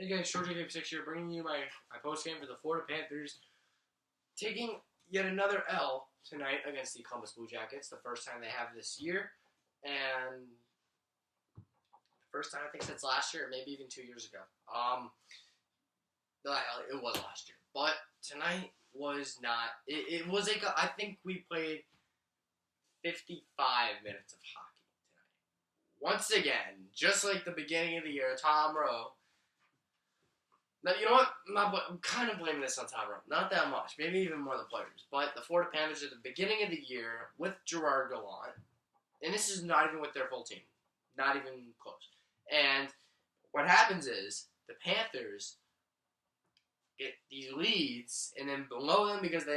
Hey guys, Shorty Game 6 here, bringing you my post game for the Florida Panthers, taking yet another L tonight against the Columbus Blue Jackets, the first time they have this year, and the first time I think since last year, or maybe even 2 years ago. It was last year, but tonight was not. It was I think we played 55 minutes of hockey tonight. Once again, just like the beginning of the year, Tom Rowe. Now, you know what? I'm kind of blaming this on Tom Rowe. Not that much. Maybe even more the players. But the Florida Panthers at the beginning of the year with Gerard Gallant, and this is not even with their full team. Not even close. And what happens is the Panthers get these leads, and then below them, because they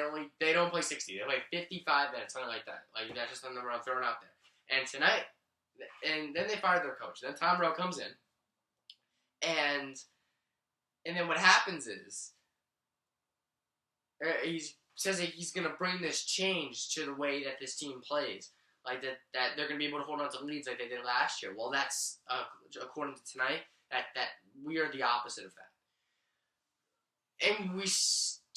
don't play 60. They play 55 minutes, something like that. Like, that's just the number I'm throwing out there. And tonight, and then they fired their coach. Then Tom Rowe comes in, and then what happens is, he says that he's going to bring this change to the way that this team plays. Like, that they're going to be able to hold on to leads like they did last year. Well, that's, according to tonight, that we are the opposite of that. And we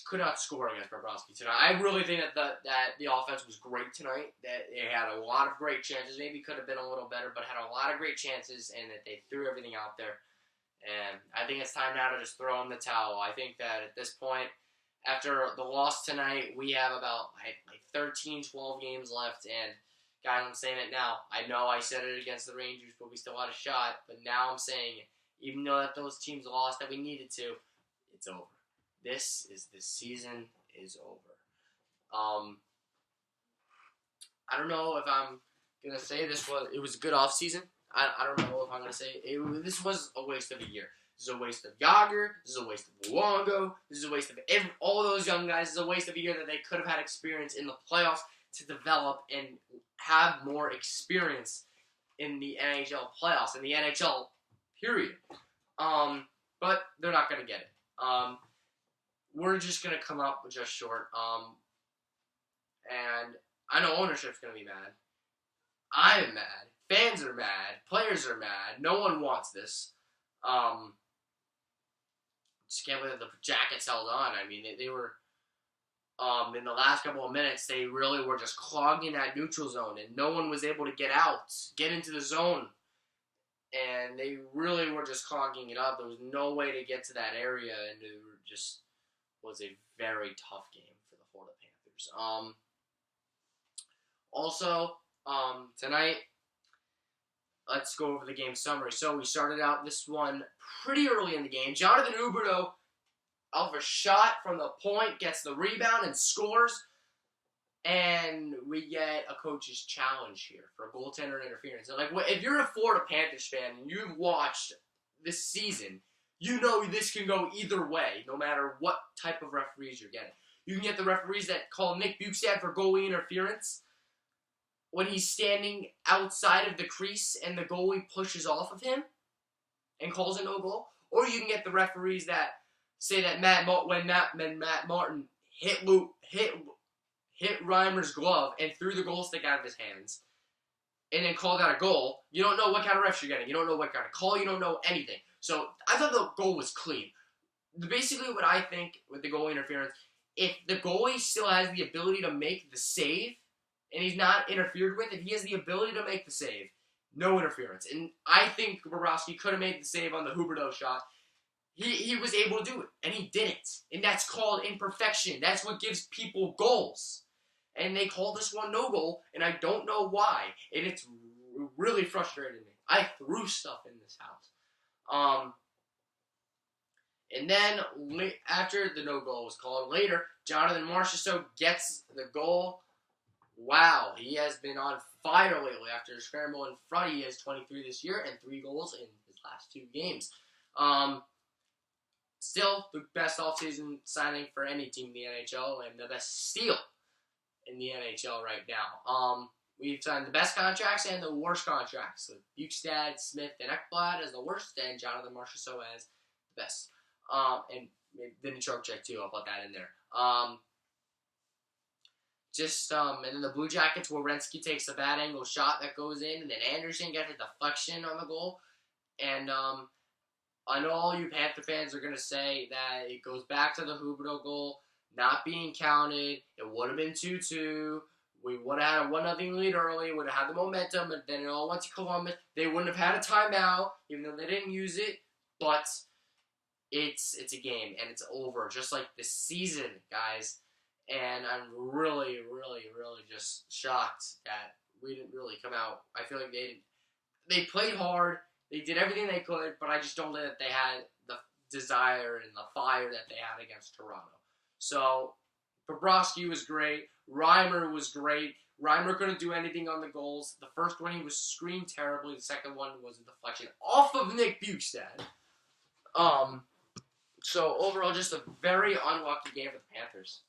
could not score against Bobrovsky tonight. I really think that the offense was great tonight. That they had a lot of great chances. Maybe could have been a little better, but had a lot of great chances, and that they threw everything out there. And I think it's time now to just throw in the towel. I think that at this point, after the loss tonight, we have about like 13, 12 games left. And, guys, I'm saying it now. I know I said it against the Rangers, but we still had a shot. But now I'm saying it. Even though that those teams lost that we needed to, it's over. This season is over. I don't know if I'm going to say it was a good offseason. I don't know if I'm going to say it. This was a waste of a year. This is a waste of Yager. This is a waste of Luongo. This is a waste of all those young guys. This is a waste of a year that they could have had experience in the playoffs to develop and have more experience in the NHL playoffs, in the NHL period. But they're not going to get it. We're just going to come up with just short. And I know ownership's going to be mad. I'm mad. Fans are mad. Players are mad. No one wants this. Just can't believe the Jackets held on. I mean, they were, in the last couple of minutes, they really were just clogging that neutral zone, and no one was able to get out, get into the zone. And they really were just clogging it up. There was no way to get to that area, and it just was a very tough game for the Florida Panthers. Also, tonight, let's go over the game summary. So we started out this one pretty early in the game. Jonathan Huberdeau, off a shot from the point, gets the rebound and scores. And we get a coach's challenge here for a goaltender interference. And if you're a Florida Panthers fan and you've watched this season, you know this can go either way, no matter what type of referees you're getting. You can get the referees that call Nick Bukestad for goalie interference when he's standing outside of the crease and the goalie pushes off of him and calls a no goal. Or you can get the referees that say that when Matt Martin hit Reimer's glove and threw the goal stick out of his hands and then called that a goal. You don't know what kind of refs you're getting. You don't know what kind of call. You don't know anything. So I thought the goal was clean. Basically what I think with the goalie interference, if the goalie still has the ability to make the save, and he's not interfered with, if he has the ability to make the save, no interference. And I think Bobrovsky could have made the save on the Huberdeau shot. He was able to do it, and he didn't. And that's called imperfection. That's what gives people goals. And they called this one no goal, and I don't know why. And it's really frustrated me. I threw stuff in this house. And then, after the no goal was called, later, Jonathan Marchessault gets the goal. Wow, he has been on fire lately. After a scramble in front, he has 23 this year and 3 goals in his last 2 games. Still, the best offseason signing for any team in the NHL and the best steal in the NHL right now. We've signed the best contracts and the worst contracts. So Bukestad, Smith, and Ekblad as the worst, and Jonathan Marchessault as the best. And then Trocheck too, I'll put that in there. And then the Blue Jackets, Werenski takes a bad angle shot that goes in, and then Anderson gets a deflection on the goal. And I know all you Panther fans are going to say that it goes back to the Huberdeau goal not being counted. It would have been 2-2. We would have had a 1-0 lead early, would have had the momentum, and then it all went to Columbus. They wouldn't have had a timeout, even though they didn't use it. But it's a game, and it's over, just like the season, guys. And I'm really, really, really just shocked that we didn't really come out. I feel like they played hard. They did everything they could, but I just don't think that they had the desire and the fire that they had against Toronto. So, Bobrovsky was great. Reimer was great. Reimer couldn't do anything on the goals. The first one, he was screened terribly. The second one was a deflection off of Nick Bukestad. So, overall, just a very unlucky game for the Panthers.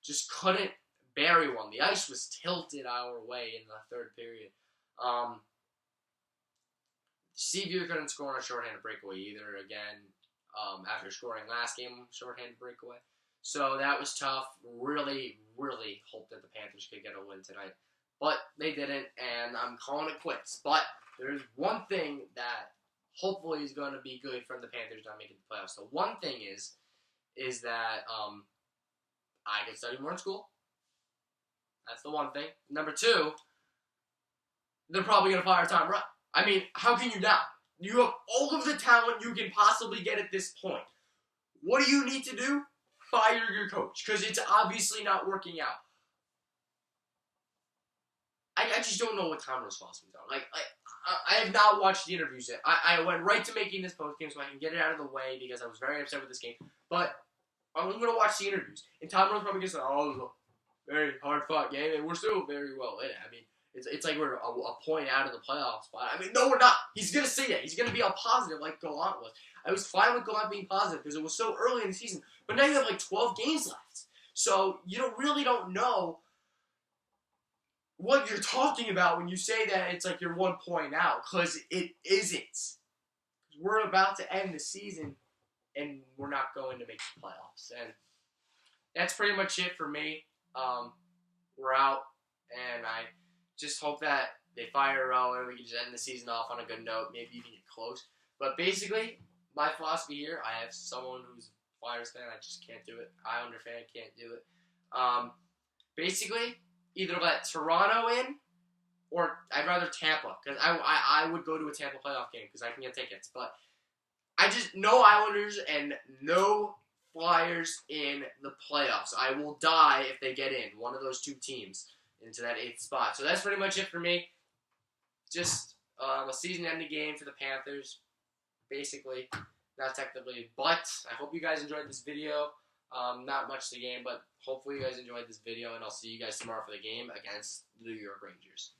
Just couldn't bury one. The ice was tilted our way in the third period. Sevier couldn't score on a shorthanded breakaway either, again, after scoring last game, shorthanded breakaway. So that was tough. Really, really hoped that the Panthers could get a win tonight. But they didn't, and I'm calling it quits. But there's one thing that hopefully is going to be good from the Panthers not making the playoffs. The one thing is that I can study more in school. That's the one thing. Number two, they're probably going to fire Tom Rupp. I mean, how can you not? You have all of the talent you can possibly get at this point. What do you need to do? Fire your coach, because it's obviously not working out. I just don't know what Tom Rupp's philosophy is on. I have not watched the interviews yet. I went right to making this post game so I can get it out of the way because I was very upset with this game. But I'm going to watch the interviews. And Tom Rupp's probably going to say, oh, it was a very hard-fought game, and we're still very well in it. I mean, it's like we're a point out of the playoff spot. I mean, no, we're not. He's going to say that. He's going to be all positive like Gallant was. I was fine with Gallant being positive because it was so early in the season. But now you have like 12 games left. So you really don't know what you're talking about when you say that it's like you're 1 point out, because it isn't. We're about to end the season, and we're not going to make the playoffs. And that's pretty much it for me. We're out, and I just hope that they fire Rowe and we can just end the season off on a good note. Maybe even get close. But basically, my philosophy here, I have someone who's a Flyers fan. I just can't do it. Islander fan can't do it. Basically, either let Toronto in, or I'd rather Tampa, because I would go to a Tampa playoff game because I can get tickets. But I just, no Islanders and no Flyers in the playoffs. I will die if they get in, one of those two teams, into that 8th spot. So that's pretty much it for me. Just a season-ending game for the Panthers, basically. Not technically, but I hope you guys enjoyed this video. Not much the game, but hopefully you guys enjoyed this video, and I'll see you guys tomorrow for the game against the New York Rangers.